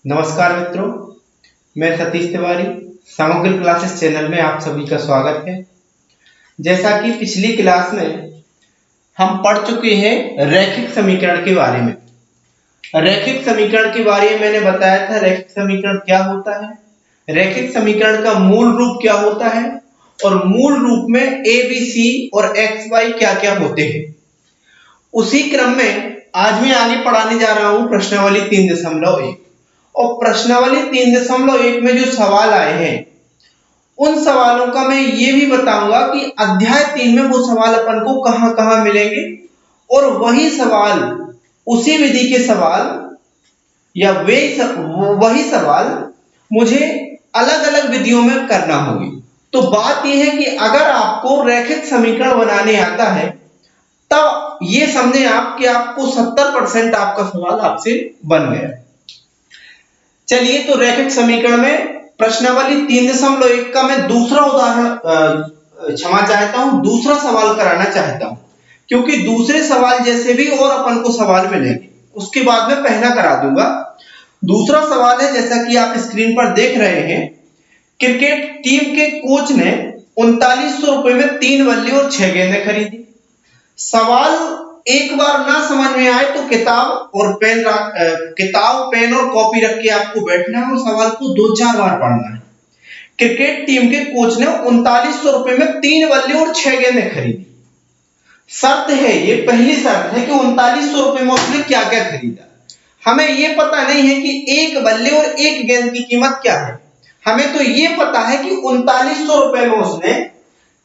नमस्कार मित्रों, मैं सतीश तिवारी समग्र क्लासेस चैनल में आप सभी का स्वागत है। जैसा कि पिछली क्लास में हम पढ़ चुके हैं रैखिक समीकरण के बारे में। रैखिक समीकरण के बारे में मैंने बताया था रैखिक समीकरण क्या होता है, रैखिक समीकरण का मूल रूप क्या होता है और मूल रूप में ए बी सी और एक्स वाई क्या क्या होते हैं। उसी क्रम में आज मैं आगे पढ़ाने जा रहा हूं प्रश्नावली 3.1 और प्रश्नावली 3.1 में जो सवाल आए हैं उन सवालों का मैं ये भी बताऊंगा कि अध्याय 3 में वो सवाल अपन को कहां मिलेंगे और वही सवाल उसी विधि के सवाल या वही सवाल मुझे अलग अलग विधियों में करना होगी। तो बात यह है कि अगर आपको रैखिक समीकरण बनाने आता है तब ये समझे आप कि आपको 70% आपका सवाल आपसे बन गया। चलिए, तो रैखिक समीकरण में प्रश्नावली 3.1 का मैं दूसरा उदाहरण क्षमा चाहता हूं, दूसरा सवाल कराना चाहता हूं क्योंकि दूसरे सवाल जैसे भी और अपन को सवाल मिलेंगे उसके बाद में पहला करा दूंगा। दूसरा सवाल है जैसा कि आप स्क्रीन पर देख रहे हैं, क्रिकेट टीम के कोच ने 3900 रुपए में 3 बल्ले और 6 गेंदें खरीदी। सवाल एक बार ना समझ में आए तो किताब पेन और कॉपी रख के आपको बैठना है और सवाल को 2-4 बार पढ़ना है। क्रिकेट टीम के कोच ने 3900 रुपए में 3 बल्ले और 6 गेंदें खरीदी। शर्त है, ये पहली शर्त है कि 3900 रुपए में उसने क्या क्या खरीदा। हमें ये पता नहीं है कि एक बल्ले और एक गेंद की कीमत क्या है, हमें तो ये पता है कि 3900 रुपए में उसने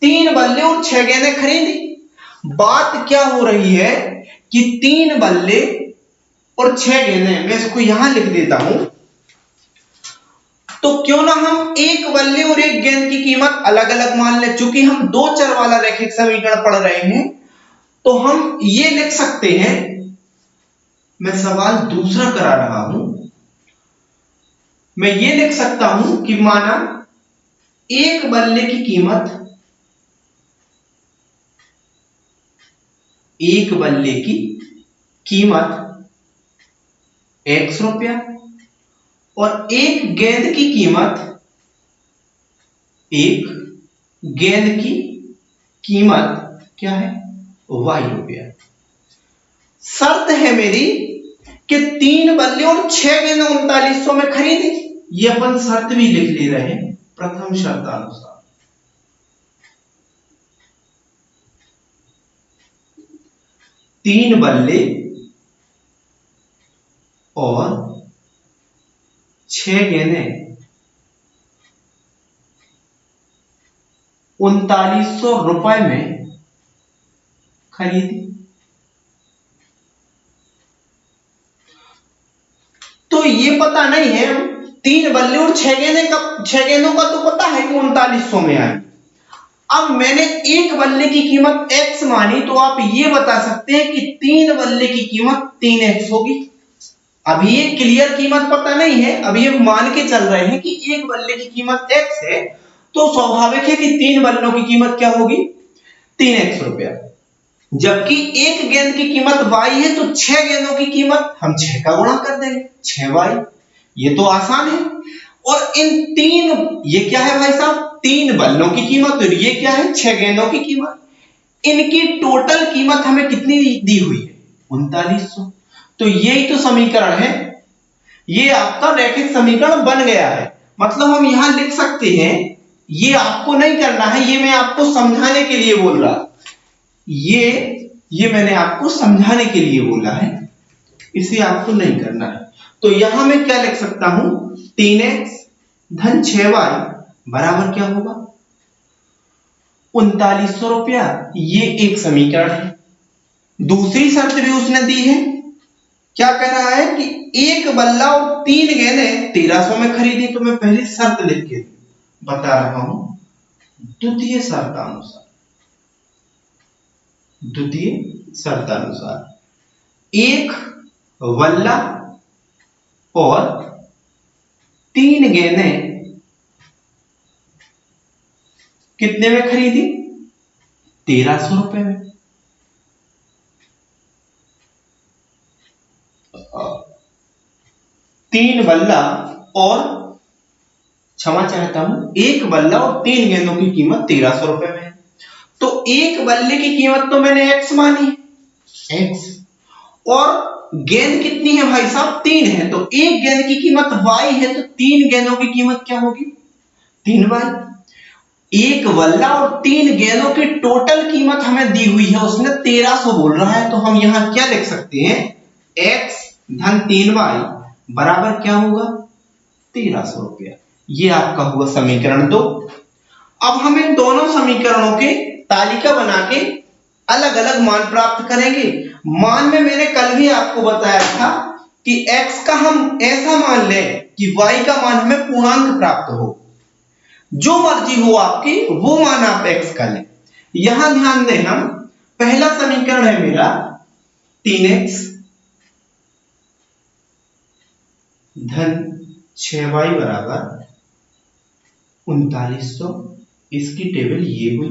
3 बल्ले और 6 गेंदें खरीदी। बात क्या हो रही है कि 3 बल्ले और 6 गेंदें, मैं इसको यहां लिख देता हूं, तो क्यों ना हम एक बल्ले और एक गेंद की कीमत अलग अलग मान लें। चूंकि हम दो चर वाला रैखिक समीकरण पढ़ रहे हैं तो हम ये लिख सकते हैं, मैं सवाल दूसरा करा रहा हूं, मैं ये लिख सकता हूं कि माना एक बल्ले की कीमत, एक बल्ले की कीमत x रुपया और एक गेंद की कीमत, एक गेंद की कीमत क्या है, y रुपया। शर्त है मेरी कि 3 बल्ले और 6 गेंद 3900 में खरीदी। ये अपन शर्त भी लिख ले रहे हैं प्रथम शर्तानुसार। 3 बल्ले और 6 गेंदें 3900 रुपए में खरीदी। तो ये पता नहीं है, 3 बल्ले और 6 गेंदों का तो पता है कि 3900 में आए। अब मैंने एक बल्ले की कीमत x मानी तो आप ये बता सकते हैं कि 3 बल्ले की कीमत 3x होगी। अभी ये क्लियर कीमत पता नहीं है, अभी ये मान के चल रहे हैं कि एक बल्ले की कीमत x है तो स्वाभाविक है कि 3 बल्लों की कीमत क्या होगी, 3x रुपया। जबकि एक गेंद की कीमत y है तो 6 गेंदों की कीमत हम 6 का गुणा कर देंगे, 6y। ये तो आसान है। और इन तीन, ये क्या है भाई साहब, 3 बल्लों की कीमत और ये क्या है, 6 गेंदों की कीमत। इनकी टोटल कीमत हमें कितनी दी हुई है, 3900। तो यही तो समीकरण है, ये आपका रैखिक समीकरण बन गया है। मतलब हम यहां लिख सकते हैं, ये आपको नहीं करना है, ये मैं आपको समझाने के लिए बोल रहा, ये मैंने आपको समझाने के लिए बोला है, इसे आपको नहीं करना है। तो यहां मैं क्या लिख सकता हूं, 3x धन 6y बराबर क्या होगा, 3900 रुपया। ये एक समीकरण है। दूसरी शर्त भी उसने दी है, क्या कह रहा है कि एक बल्ला और 3 गेंदें 1300 में खरीदी। तो मैं पहली शर्त लिख के बता रहा हूं, द्वितीय शर्तानुसार एक बल्ला और 3 गेंदें कितने में खरीदी, 1300 रुपए में। 3 बल्ला और क्षमा चाहता हूं 1 बल्ला और 3 गेंदों की कीमत 1300 रुपए में है। तो 1 बल्ले की कीमत तो मैंने x मानी x, और गेंद कितनी है भाई साहब 3 है, तो 1 गेंद की कीमत y है, तो 3 गेंदों की कीमत क्या होगी 3y। 1 बल्ला और 3 गेंदों की टोटल कीमत हमें दी हुई है, उसने 1300 बोल रहा है, तो हम यहां क्या लिख सकते हैं x धन 3y बराबर क्या होगा 1300 रुपया। ये आपका हुआ समीकरण 2। अब हम इन दोनों समीकरणों के तालिका बना के अलग अलग मान प्राप्त करेंगे। मान में मैंने कल भी आपको बताया था कि x का हम ऐसा मान लें कि y का मान हमें पूर्णांक प्राप्त हो, जो मर्जी हो आपकी वो मान आप x का लें। यहां ध्यान दें, हम पहला समीकरण है मेरा 3x धन 6y बराबर 3900, इसकी टेबल ये हुई।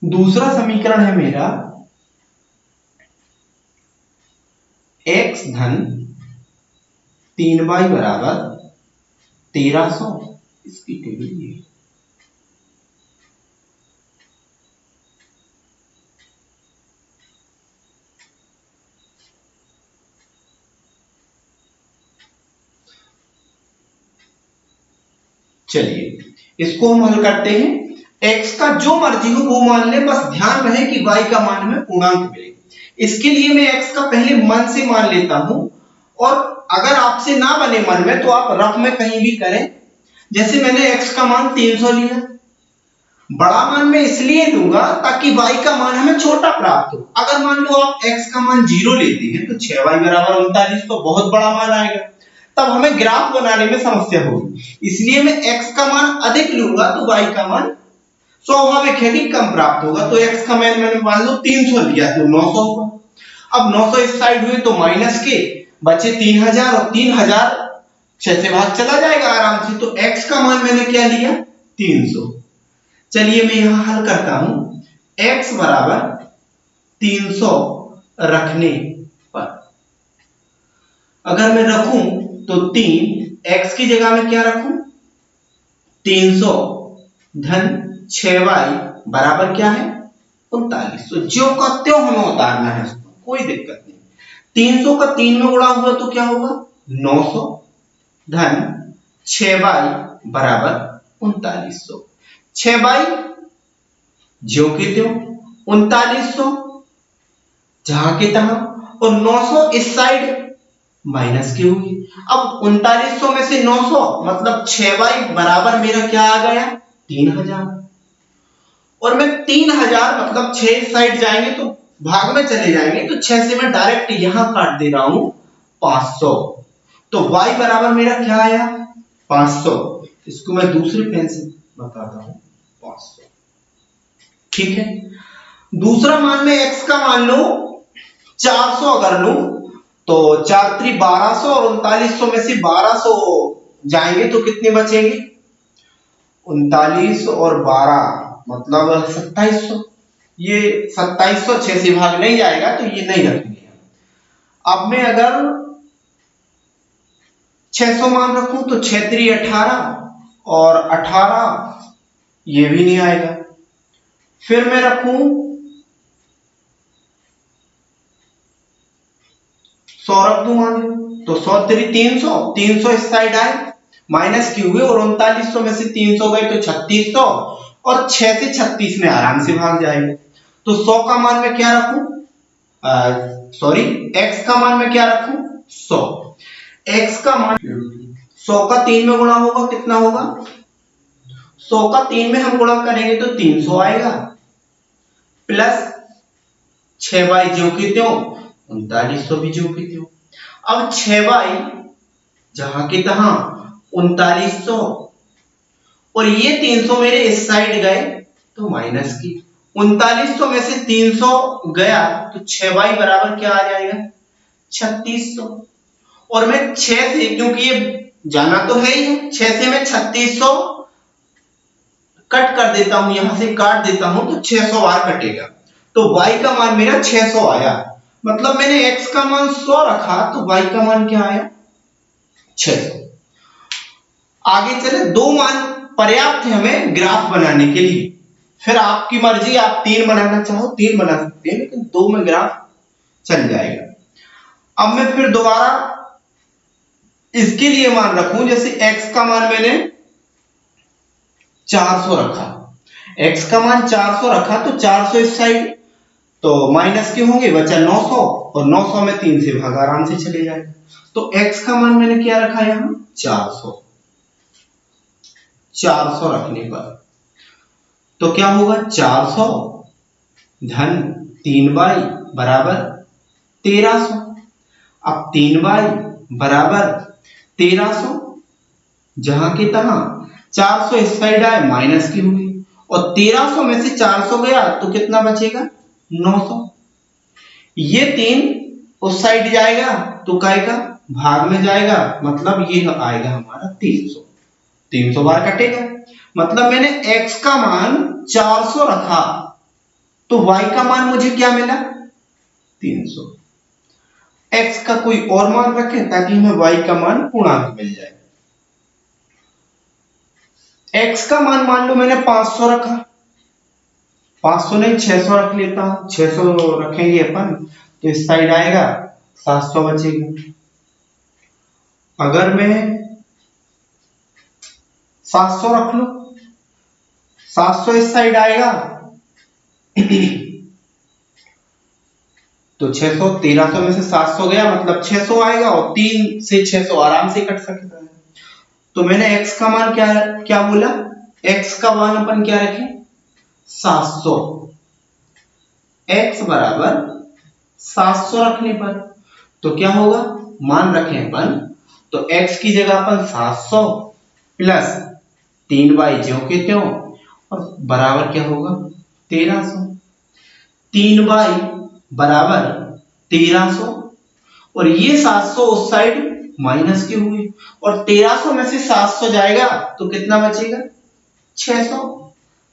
दूसरा समीकरण है मेरा x धन 3y बराबर 1300, इसकी टेबल ये। चलिए इसको हम हल करते हैं। x का जो मर्जी हो वो मान ले, बस ध्यान रहे कि y का मान हमें पूर्णांक मिले। इसके लिए मैं x का पहले मन से मान लेता हूं, और अगर आपसे ना बने मन में तो आप रफ में कहीं भी करें। जैसे मैंने x का मान 300 लिया, बड़ा मान मैं इसलिए लूंगा ताकि y का मान हमें छोटा प्राप्त हो। अगर मान लो आप x का मान 0 लेते हैं तो 6y बराबर 39 तो बहुत बड़ा मान आएगा, तब हमें ग्राफ बनाने में समस्या होगी। इसलिए मैं x का मान अधिक लूंगा तो y का मान स्वाभाविक है कि कम प्राप्त होगा। तो x का मान मैंने मान लो 300 लिया तो 900 होगा। अब 900 इस साइड हुए तो माइनस के बचे 3000, और 3000 6 से भाग चला जाएगा आराम से, तो x का मान मैंने क्या लिया 300। चलिए मैं यहां हल करता हूं। x बराबर 300 रखने पर अगर मैं रखूं तो 3 x की जगह में क्या रखूं 300 धन 6y बराबर क्या है 39। तो जो का त्यों हमें उतारना है, कोई दिक्कत नहीं। 300 का 3 में गुणा हुआ तो क्या होगा 900 धन 6y बराबर 3900। 6y ज्यों की त्यों, 3900 जहां के तहां, और 900 इस साइड माइनस की हुई। अब 3900 में से 900 मतलब 6y बराबर मेरा क्या आ गया 3000, और मैं 3000 मतलब 6 इस साइड जाएंगे तो भाग में चले जाएंगे, तो 6 से मैं डायरेक्ट यहां काट दे रहा हूं 500। तो y बराबर मेरा क्या आया 500। इसको मैं दूसरे पेन से बताता हूं 500, ठीक है। दूसरा मान में x का मान लो 400 अगर लूं तो 4 3 1200, और 3900 में से 1200 जाएंगे तो कितने बचेंगे 39 और 12 मतलब 2700। ये 2700 6 से भाग नहीं जाएगा तो ये नहीं रखेंगे। अब मैं अगर 600 मान रखूं तो 6 3 18 और 18 ये भी नहीं आएगा। फिर मैं रखूं 100 रख दूं मान तो 100 3 300, 300 इस साइड आए माइनस क्यू हुए, और 3900 में से 300 गए तो 3600, और 6 से 36 में आराम से भाग जाएगा। तो 100 का मान मैं क्या रखूं x का मान मैं क्या रखूं 100। x का मान 100 का 3 में गुणा होगा कितना होगा 100 का 3 में हम गुणा करेंगे तो 300 आएगा, प्लस 6y ज्यों की त्यों 3900 भी ज्यों की त्यों। अब 6y जहां की तहां 3900, और ये 300 मेरे इस साइड गए तो माइनस की 3900 में से 300 गया तो 6y बराबर क्या आ जाएगा 3600। और मैं 6 से, क्योंकि ये जाना तो है ही, 6 से मैं 3600 कट कर देता हूं, यहां से काट देता हूं तो 600 बार कटेगा। तो y का मान मेरा 600 आया। मतलब मैंने x का मान 100 रखा तो y का मान क्या आया? 600। आगे चले, दो मान पर्याप्त है हमें ग्राफ बनाने के लिए। फिर आपकी मर्जी, आप 3 बनाना चाहो 3 बना सकते हैं, लेकिन 2 में ग्राफ चल जाएगा। अब मैं फिर दोबारा इसके लिए मान रखूं, जैसे x का मान मैंने 400 रखा, x का मान 400 रखा तो 400 इस साइड, तो माइनस के होंगे, बचा 900, और 900 में 3 से भाग आराम से चले जाएगा। तो x का मान मैंने क्या रखा यहां? 400। 400 रखने पर तो क्या होगा? 400 धन 3y बराबर 1300। अब 3y बराबर 1300, जहां के तहां 400 इस साइड आए माइनस की हुई, और 1300 में से 400 गया तो कितना बचेगा? 900। ये 3 उस साइड जाएगा तो काय का भाग में जाएगा, मतलब ये आएगा हमारा 300। 300 बार कटेगा, मतलब मैंने x का मान 400 रखा तो y का मान मुझे क्या मिला? 300। x का कोई और मान रखें ताकि हमें y का मान पूर्णांक मिल जाए। x का मान लो मैंने 500 रखा, 500 नहीं 600 रख लेता हूं, 600 रखेंगे अपन तो इस साइड आएगा 700 बचेगा। अगर मैं 700 रख लो, 700 इस साइड आएगा तो 600, 1300 में से 700 गया मतलब 600 आएगा, और 3 से 600 आराम से कट सकता है। तो मैंने x का मान क्या बोला? x का मान अपन क्या रखें? 700। x बराबर 700 रखने पर तो क्या होगा? मान रखें अपन, तो x की जगह अपन 700 प्लस 3y ज्यों के त्यों, और बराबर क्या होगा? 1300। 3y बराबर 1300, और ये 700 उस साइड माइनस की हुई, और 1300 में से 700 जाएगा तो कितना बचेगा? 600।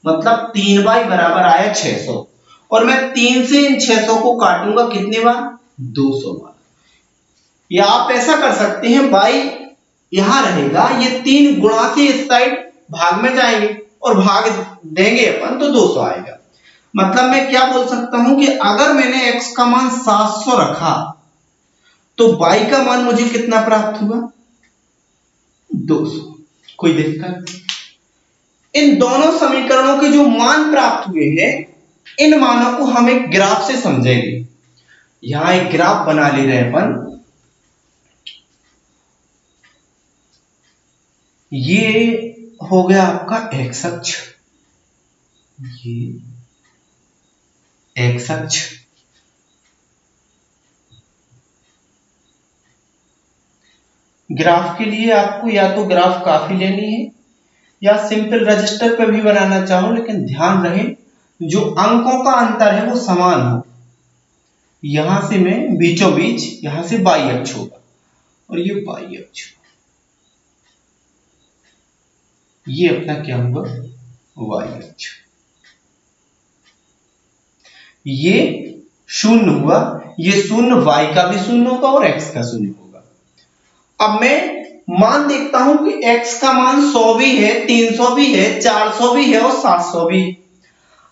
मतलब 3y बराबर आया 600, और मैं 3 से इन 600 को काटूंगा कितने बार? 200 बार। या आप ऐसा कर सकते हैं, y यहां रहेगा, ये 3 गुणा से इस साइड भाग में जाएंगे और भाग देंगे अपन तो 200 आएगा। मतलब मैं क्या बोल सकता हूं कि अगर मैंने x का मान 700 रखा तो y का मान मुझे कितना प्राप्त हुआ? 200। कोई दिक्कत? इन दोनों समीकरणों के जो मान प्राप्त हुए हैं, इन मानों को हम एक ग्राफ से समझेंगे। यहां एक ग्राफ बना ले रहे हैं अपन। ये हो गया आपका x अक्ष, ये x अक्ष, ग्राफ के लिए आपको या तो ग्राफ काफी लेनी है या सिंपल रजिस्टर पर भी बनाना चाहो, लेकिन ध्यान रहे जो अंकों का अंतर है वो समान हो। यहां से मैं बीचों बीच यहां से y अक्ष होगा और ये y अक्ष, ये अपना क्या होगा? y अक्ष। ये 0 हुआ, ये 0, y का भी 0 होगा और x का 0 होगा। अब मैं मान देखता हूं कि x का मान 100 भी है, 300 भी है, 400 भी है और 700 भी।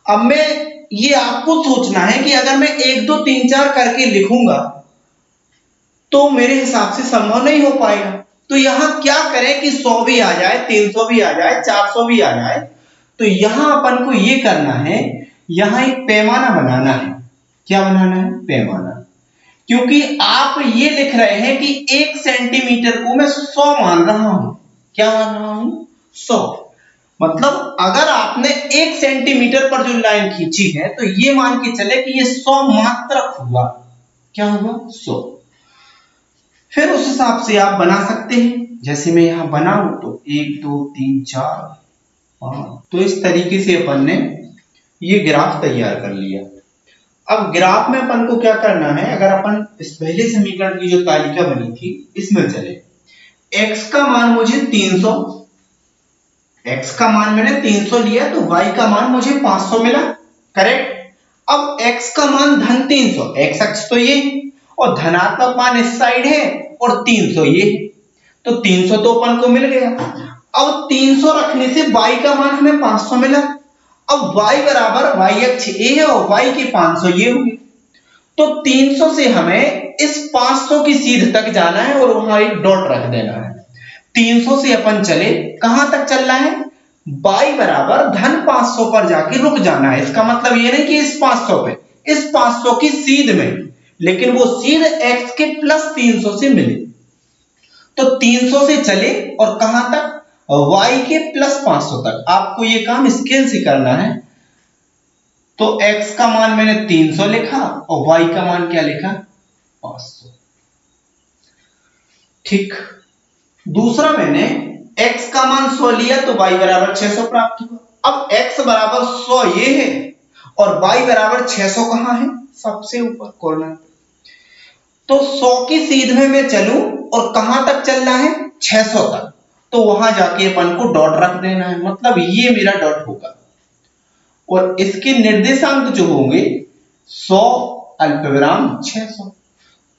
अब मैं ये आपको सोचना है कि अगर मैं 1 2 3 4 करके लिखूंगा तो मेरे हिसाब से संभव नहीं हो पाएगा। तो यहां क्या करें कि 100 भी आ जाए, 300 भी आ जाए, 400 भी आ जाए। तो यहां अपन को ये करना है, यहां एक पैमाना बनाना है। क्या बनाना है? पैमाना। क्योंकि आप ये लिख रहे हैं कि 1 सेंटीमीटर को मैं 100 मान रहा हूं। क्या मान रहा हूं? 100। मतलब अगर आपने 1 सेंटीमीटर पर जो लाइन खींची है तो ये मान के चले कि ये 100 मात्रक हुआ। क्या हुआ? 100। फिर उस हिसाब से आप बना सकते हैं। जैसे मैं यहां बनाऊं तो 1 2 3 4 5, तो इस तरीके से अपन ने ये ग्राफ तैयार कर लिया। अब ग्राफ में अपन को क्या करना है, अगर अपन इस पहले समीकरण की जो तालिका बनी थी इसमें चले, x का मान मुझे 300, x का मान मैंने 300 लिया तो y का मान मुझे 500 मिला, करेक्ट। अब x का मान धन 300, x अक्ष तो ये और धनात्मक मान इस साइड है और 300 ये, तो 300 तो अपन को मिल गया। अब 300 रखने से y का मान हमें 500 मिला। अब y बराबर y अक्ष a है और y के 500 ये हुए, तो 300 से हमें इस 500 की सीध तक जाना है और वहां एक डॉट रख देना है। 300 से अपन चले कहां तक चलना है, y बराबर धन 500 पर जाके रुक जाना है। इसका मतलब ये नहीं कि इस 500 पे, इस 500 की सीध में, लेकिन वो सीध x के प्लस 300 से मिले। तो 300 से चले और कहां तक, y के प्लस 500 तक। आपको ये काम स्केल से करना है। तो x का मान मैंने 300 लिखा और y का मान क्या लिखा, 500। ठीक, दूसरा मैंने x का मान 100 लिया तो y बराबर 600 प्राप्त हुआ। अब x बराबर 100 ये है और y बराबर 600 कहां है, सबसे ऊपर कॉर्नर। तो 100 की सीध में मैं चलूं और कहां तक चलना है, 600 तक, तो वहां जाके अपन को डॉट रख देना है, मतलब ये मेरा डॉट होगा। और इसके निर्देशांक जो होंगे 100 अल्पविराम 600।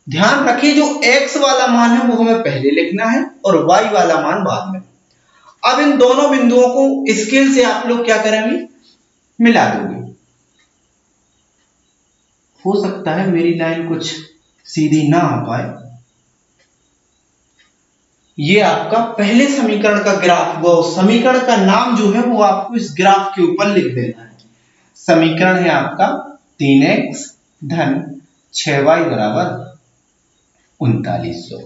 ध्यान रखिए जो x वाला मान है वो हमें पहले लिखना है और y वाला मान बाद में। अब इन दोनों बिंदुओं को स्केल से आप लोग क्या करेंगे, मिला दोगे। हो सकता है मेरी लाइन कुछ सीधी ना आ पाए। ये आपका पहले समीकरण का ग्राफ, वो समीकरण का नाम जो है वो आपको इस ग्राफ के ऊपर लिख देना है। समीकरण है आपका 3x धन 6y बराबर 3900।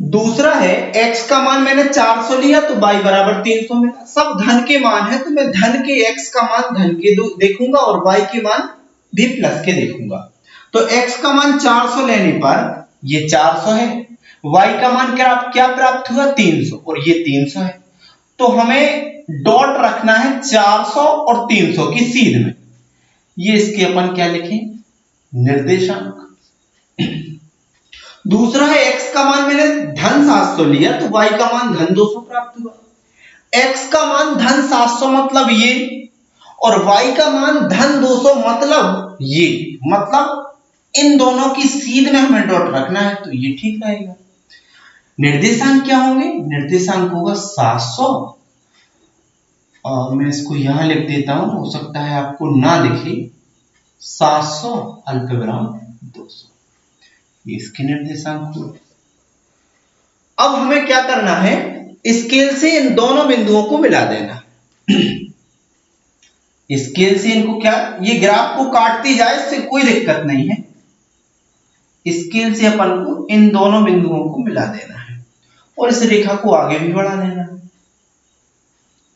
दूसरा है x का मान मैंने 400 लिया तो y बराबर 300 मिला। सब धन के मान है तो मैं धन के x का मान धन के देखूंगा और y के मान भी प्लस के देखूंगा। तो x का मान 400 लेने पर ये 400 है, y का मान क्या प्राप्त हुआ, 300, और ये 300 है। तो हमें डॉट रखना है 400 और 300 की सीध में। ये इसके अपन क्या लिखें, निर्देशांक। दूसरा है x का मान मैंने धन 700 लिया तो y का मान धन 200 प्राप्त हुआ। x का मान धन 700 मतलब ये और y का मान धन 200 मतलब ये, मतलब इन दोनों की सीध में हमें डॉट रखना है, तो ये ठीक रहेगा। निर्देशांक क्या होंगे, निर्देशांक होगा 700 और मैं इसको यहां लिख देता हूं, हो सकता है आपको ना दिखे, 700 अल्पविराम 200, ये इसके निर्देशांक हुए। अब हमें क्या करना है, स्केल से इन दोनों बिंदुओं को मिला देना। स्केल से इनको क्या, ये ग्राफ को काटती जाए, इससे कोई दिक्कत नहीं है। स्केल से अपन को इन दोनों बिंदुओं को मिला देना है और इस रेखा को आगे भी बढ़ा देना है।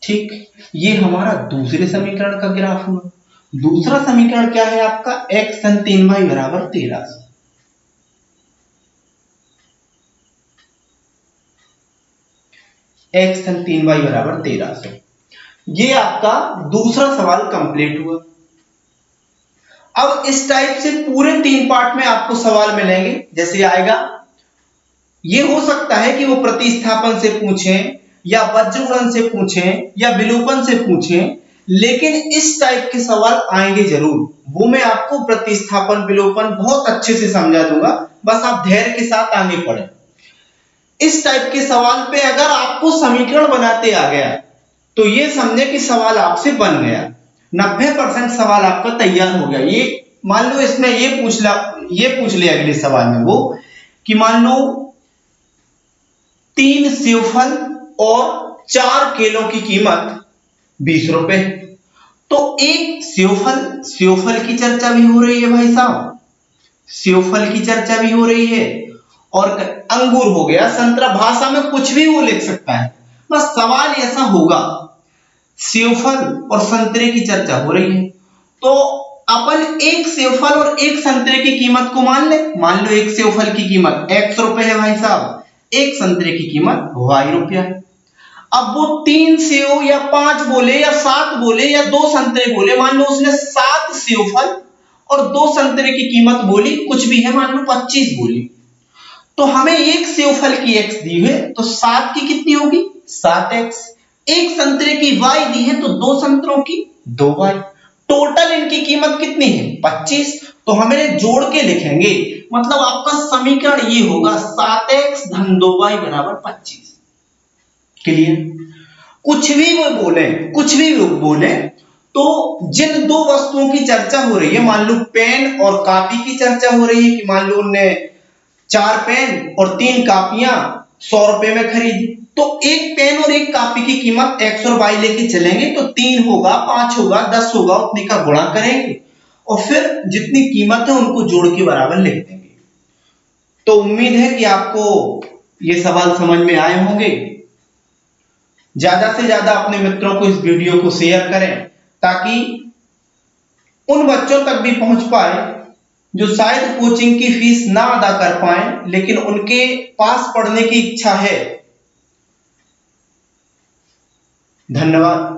ठीक, ये हमारा दूसरे समीकरण का ग्राफ हुआ। दूसरा समीकरण क्या है आपका, x धन 3y बराबर 1300। x धन 3y बराबर 1300। ये आपका दूसरा सवाल कंप्लीट हुआ। अब इस टाइप से पूरे 3 पार्ट में आपको सवाल मिलेंगे। जैसे आएगा, ये हो सकता है कि वो प्रतिस्थापन से पूछें या वज्रगुणन से पूछें या विलोपन से पूछें, लेकिन इस टाइप के सवाल आएंगे जरूर। वो मैं आपको प्रतिस्थापन विलोपन बहुत अच्छे से समझा दूंगा, बस आप धैर्य के साथ आगे पढ़ें। इस टाइप के सवाल पे अगर आपको समीकरण बनाते आ गया तो ये समझे कि सवाल आपसे बन गया, 90% सवाल आपका तैयार हो गया। ये मान लो इसमें ये पूछ ले अगले सवाल में वो कि मान लो 3 सेवफल और 4 केलों की कीमत 20 रुपए। तो एक सेवफल की चर्चा भी हो रही है भाई साहब, सेवफल की चर्चा भी हो रही है, और अंगूर हो गया, संतरा, भाषा में कुछ भी वो लिख सकता है, बस सवाल ऐसा होगा। सेवफल और संतरे की चर्चा हो रही है तो अपन एक सेवफल और एक संतरे की कीमत को मान ले। मान लो एक सेवफल की कीमत x रुपए है भाई साहब, एक संतरे की कीमत y रुपया है। अब वो 3 सेव या 5 बोले या 7 बोले या 2 संतरे बोले, मान लो उसने 7 सेवफल और 2 संतरे की कीमत बोली, कुछ भी है, मान लो 25 बोली, तो हमें एक सेवफल की x दी है तो 7 की कितनी होगी, 7x। एक संतरे की y दी है तो 2 संतरों की 2y, टोटल इनकी कीमत कितनी है 25, तो हमें जोड़ के लिखेंगे, मतलब आपका समीकरण ये होगा 7x धन 2y बराबर 25। क्लियर? कुछ भी वो बोले तो जिन दो वस्तुओं की चर्चा हो रही है, मान लो पेन और कॉपी की चर्चा हो रही है कि मान लो उनने 4 पेन और 3 कापियां 100 रुपए में खरीदी, तो एक पेन और एक कॉपी की कीमत x और y लेके चलेंगे तो 3 होगा, 5 होगा, 10 होगा, उतने का गुणा करेंगे और फिर जितनी कीमत है उनको जोड़ के बराबर लिख देंगे। तो उम्मीद है कि आपको ये सवाल समझ में आए होंगे। ज्यादा से ज्यादा अपने मित्रों को इस वीडियो को शेयर करें ताकि उन बच्चों तक भी पहुंच पाए जो शायद कोचिंग की फीस ना अदा कर पाए लेकिन उनके पास पढ़ने की इच्छा है। धन्यवाद।